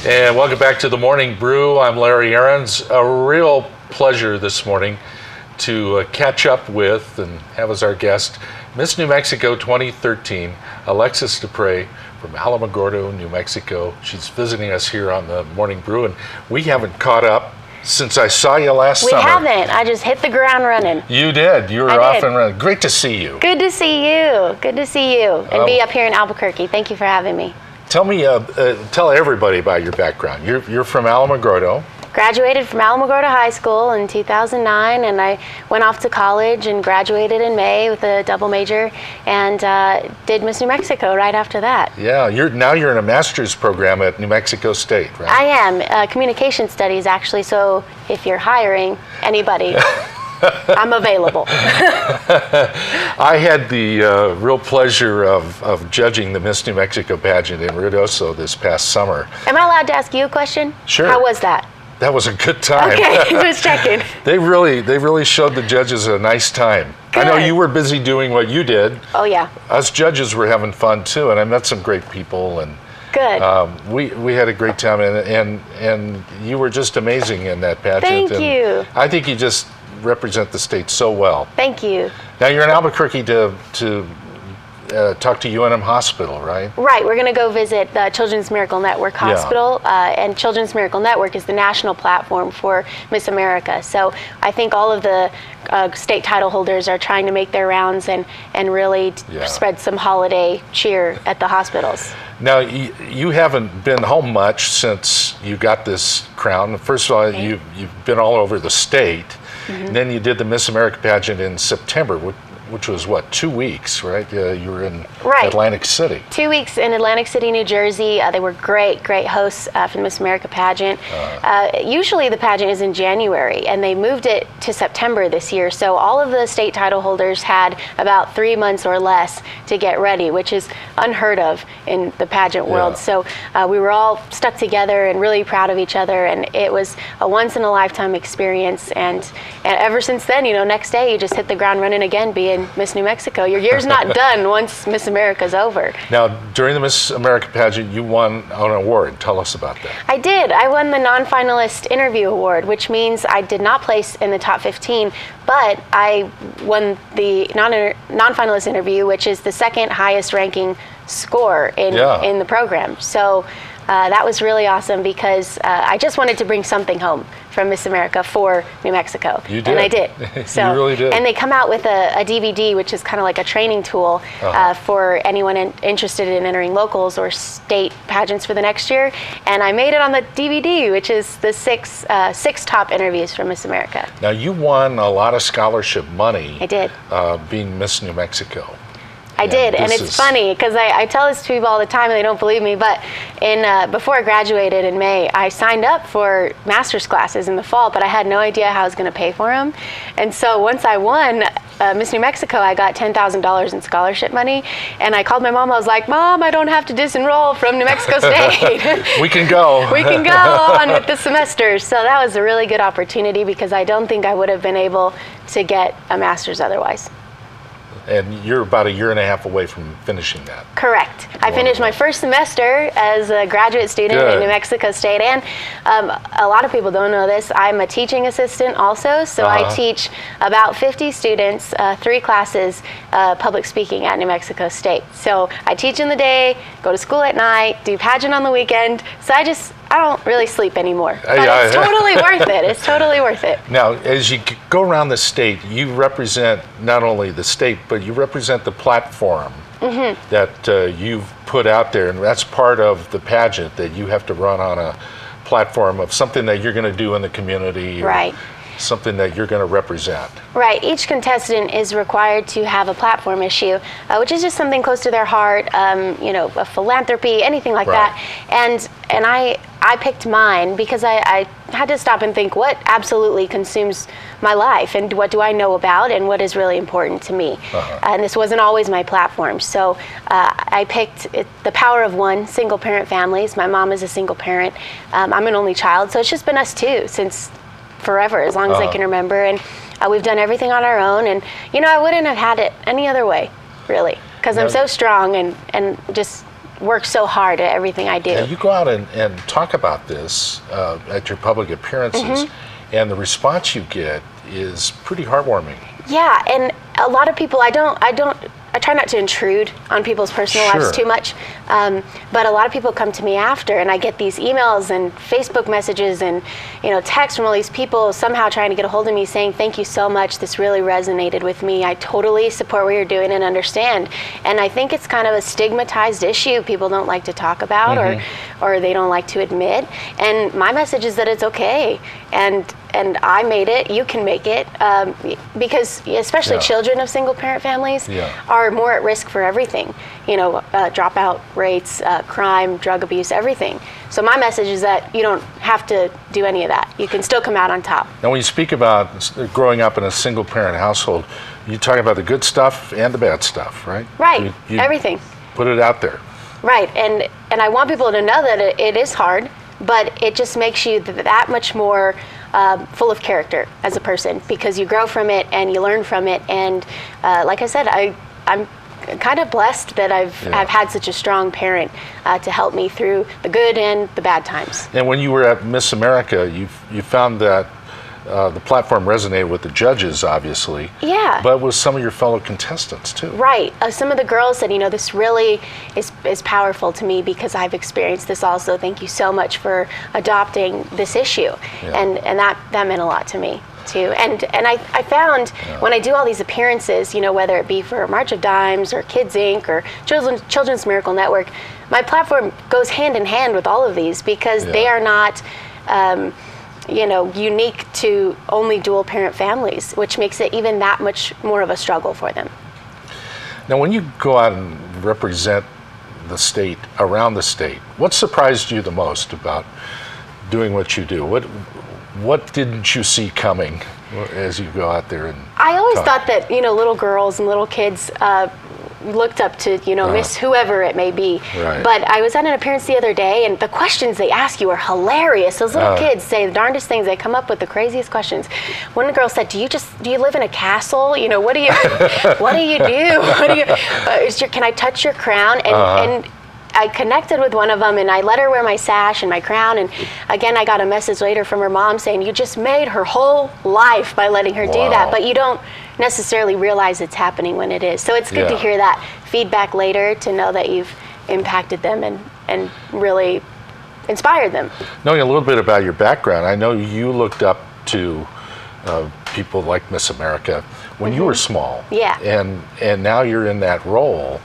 And welcome back to the Morning Brew. I'm Larry Aarons. A real pleasure this morning to catch up with and have as our guest Miss New Mexico 2013, Alexis Duprey from Alamogordo, New Mexico. She's visiting us here on the Morning Brew, and we haven't caught up since I saw you last summer. We haven't. I just hit the ground running. You did. You were off and running. Great to see you. Good to see you. Good to see you and be up here in Albuquerque. Thank you for having me. Tell me, tell everybody about your background. You're from Alamogordo. Graduated from Alamogordo High School in 2009, and I went off to college and graduated in May with a double major, and did Miss New Mexico right after that. Yeah, you're in a master's program at New Mexico State, right? I am communication studies actually. So if you're hiring anybody. I'm available. I had the real pleasure of judging the Miss New Mexico pageant in Ruidoso this past summer. Am I allowed to ask you a question? Sure. How was that? That was a good time. Okay, just checking. They really showed the judges a nice time. Good. I know you were busy doing what you did. Oh yeah. Us judges were having fun too, and I met some great people, and good. We had a great time, and you were just amazing in that pageant. Thank you. I think you just represent the state so well. Thank you. Now you're in Albuquerque to talk to UNM Hospital, right? Right. We're going to go visit the Children's Miracle Network Hospital, and Children's Miracle Network is the national platform for Miss America. So I think all of the state title holders are trying to make their rounds and really spread some holiday cheer at the hospitals. Now, you haven't been home much since you got this crown. First of all, you've been all over the state. Mm-hmm. And then you did the Miss America pageant in September, which was what, 2 weeks, right? You were in Atlantic City. 2 weeks in Atlantic City, New Jersey. They were great hosts for the Miss America pageant. Usually the pageant is in January, and they moved it to September this year. So all of the state title holders had about 3 months or less to get ready, which is unheard of in the pageant world. So we were all stuck together and really proud of each other, and it was a once-in-a-lifetime experience. And ever since then, next day you just hit the ground running again, being Miss New Mexico. Your year's not done once Miss America's over. Now, during the Miss America pageant, you won an award. Tell us about that. I did. I won the non-finalist interview award, which means I did not place in the top 15, but I won the non-finalist interview, which is the second highest ranking score in the program. So that was really awesome because I just wanted to bring something home from Miss America for New Mexico. You did. And I did. So, you really did. And they come out with a DVD, which is kind of like a training tool for anyone interested in entering locals or state pageants for the next year. And I made it on the DVD, which is the six top interviews from Miss America. Now, you won a lot of scholarship money. I did. Being Miss New Mexico. I did, and it's funny because I tell this to people all the time and they don't believe me, but before I graduated in May, I signed up for master's classes in the fall, but I had no idea how I was going to pay for them. And so once I won Miss New Mexico, I got $10,000 in scholarship money, and I called my mom. I was like, Mom, I don't have to disenroll from New Mexico State. We can go. We can go on with the semester. So that was a really good opportunity because I don't think I would have been able to get a master's otherwise. And you're about a year and a half away from finishing that. Correct. I finished my first semester as a graduate student in New Mexico State, and a lot of people don't know this. I'm a teaching assistant also, so I teach about 50 students, 3 classes, public speaking at New Mexico State. So I teach in the day, go to school at night, do pageant on the weekend, so I don't really sleep anymore. But it's totally worth it. It's totally worth it. Now, as you go around the state, you represent not only the state, but you represent the platform that you've put out there, and that's part of the pageant, that you have to run on a platform of something that you're going to do in the community. Right. Something that you're going to represent. Right. Each contestant is required to have a platform issue, which is just something close to their heart, a philanthropy, anything like that. And I picked mine because I had to stop and think what absolutely consumes my life and what do I know about and what is really important to me. And this wasn't always my platform. So I picked the power of one, single parent families. My mom is a single parent. I'm an only child, so it's just been us two since forever, as long as I can remember, and we've done everything on our own, and I wouldn't have had it any other way, really, because I'm so strong and just work so hard at everything I do. And you go out and talk about this at your public appearances, and the response you get is pretty heartwarming. Yeah, and a lot of people, I try not to intrude on people's personal lives too much, but a lot of people come to me after, and I get these emails and Facebook messages and texts from all these people somehow trying to get a hold of me saying, thank you so much, this really resonated with me, I totally support what you're doing and understand. And I think it's kind of a stigmatized issue people don't like to talk about or they don't like to admit. And my message is that it's okay, and I made it, you can make it, because especially children of single parent families are more at risk for everything, dropout rates, crime, drug abuse, everything. So my message is that you don't have to do any of that. You can still come out on top. Now when you speak about growing up in a single parent household, you talk about the good stuff and the bad stuff, right? Right, everything. Put it out there. Right, and I want people to know that it is hard, but it just makes you that much more full of character as a person, because you grow from it and you learn from it. And like I said, I'm kind of blessed that I've had such a strong parent to help me through the good and the bad times. And when you were at Miss America, you found that the platform resonated with the judges, obviously. Yeah. But with some of your fellow contestants too. Right. Some of the girls said, this really is powerful to me because I've experienced this also. Thank you so much for adopting this issue. Yeah. And that meant a lot to me too. And I found when I do all these appearances, whether it be for March of Dimes or Kids Inc. or Children's Miracle Network, my platform goes hand in hand with all of these because they are not unique to only dual parent families, which makes it even that much more of a struggle for them. Now, when you go out and represent the state, around the state, what surprised you the most about doing what you do? What didn't you see coming as you go out there and I always thought that, little girls and little kids looked up to, Miss whoever it may be. Right. But I was at an appearance the other day, and the questions they ask you are hilarious. Those little kids say the darndest things. They come up with the craziest questions. One girl said, "Do you live in a castle? What do you what do you do? Can I touch your crown?" And I connected with one of them, and I let her wear my sash and my crown. And again, I got a message later from her mom saying, "You just made her whole life by letting her do that." But you don't necessarily realize it's happening when it is. So it's good to hear that feedback later, to know that you've impacted them and really inspired them. Knowing a little bit about your background, I know you looked up to people like Miss America when you were small. Yeah. And now you're in that role.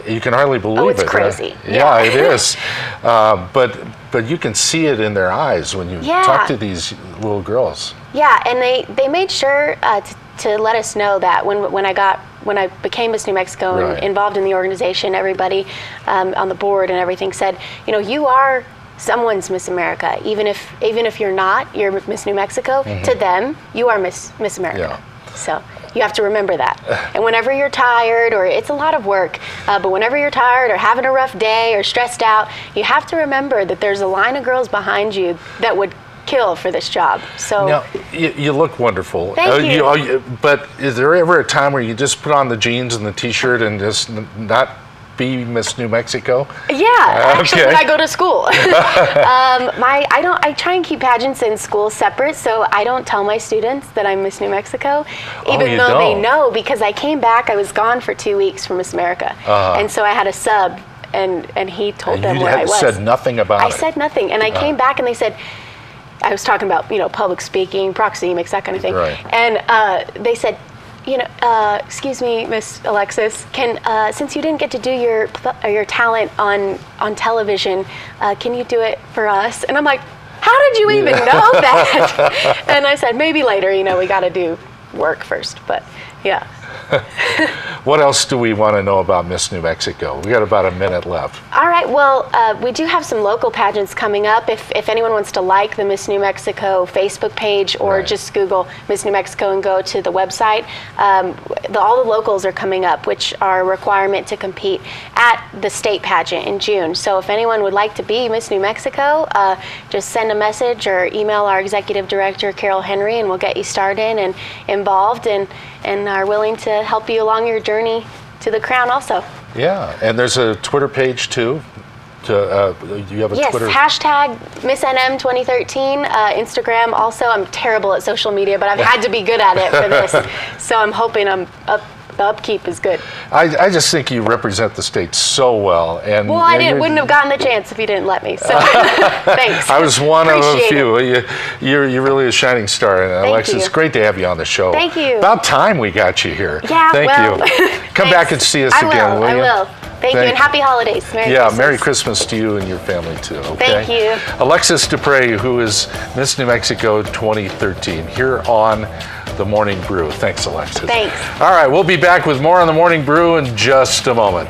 You can hardly believe it. Oh, it's crazy. Yeah, it is. But you can see it in their eyes when you talk to these little girls. Yeah, and they made sure to let us know that when I became Miss New Mexico and involved in the organization, everybody on the board and everything said, you are someone's Miss America, even if you're not, you're Miss New Mexico. To them, you are Miss America. Yeah. So you have to remember that. And whenever you're tired, or it's a lot of work, but whenever you're tired or having a rough day or stressed out, you have to remember that there's a line of girls behind you that would kill for this job. So now, you look wonderful. Thank you. But is there ever a time where you just put on the jeans and the t-shirt and just not be Miss New Mexico? Yeah, actually, when I go to school. I try and keep pageants in school separate, so I don't tell my students that I'm Miss New Mexico, even though they know, because I came back, I was gone for 2 weeks from Miss America, and so I had a sub, and he told them where I was. You said nothing about it? I said nothing, and I came back and they said, I was talking about, public speaking, proxemics, that kind of thing, and they said, excuse me, Miss Alexis, since you didn't get to do your talent on television, can you do it for us? And I'm like, how did you even know that? And I said, maybe later, we got to do work first, but yeah. What else do we want to know about Miss New Mexico? We got about a minute left. All right. Well, we do have some local pageants coming up. If anyone wants to like the Miss New Mexico Facebook page, or just Google Miss New Mexico and go to the website, all the locals are coming up, which are a requirement to compete at the state pageant in June. So if anyone would like to be Miss New Mexico, just send a message or email our executive director, Carol Henry, and we'll get you started and involved and are willing to help you along your journey to the crown also. Yeah, and there's a Twitter page too. Do you have a Yes, Twitter? hashtag MissNM2013. Instagram also. I'm terrible at social media, but I've had to be good at it for this. So I'm hoping the upkeep is good. I just think you represent the state so well. And Well, wouldn't have gotten the chance if you didn't let me. So thanks. I was one of a Appreciate few. it. You're really a shining star. And Alexis, you. great to have you on the show. Thank you. About time we got you here. Yeah, Thank well, you. Come back and see us again, will I you? will. Thank you, and happy holidays. Merry Christmas. Merry Christmas to you and your family too. Okay? Thank you. Alexis Duprey, who is Miss New Mexico 2013, here on The Morning Brew. Thanks, Alexis. Thanks. All right, we'll be back with more on The Morning Brew in just a moment.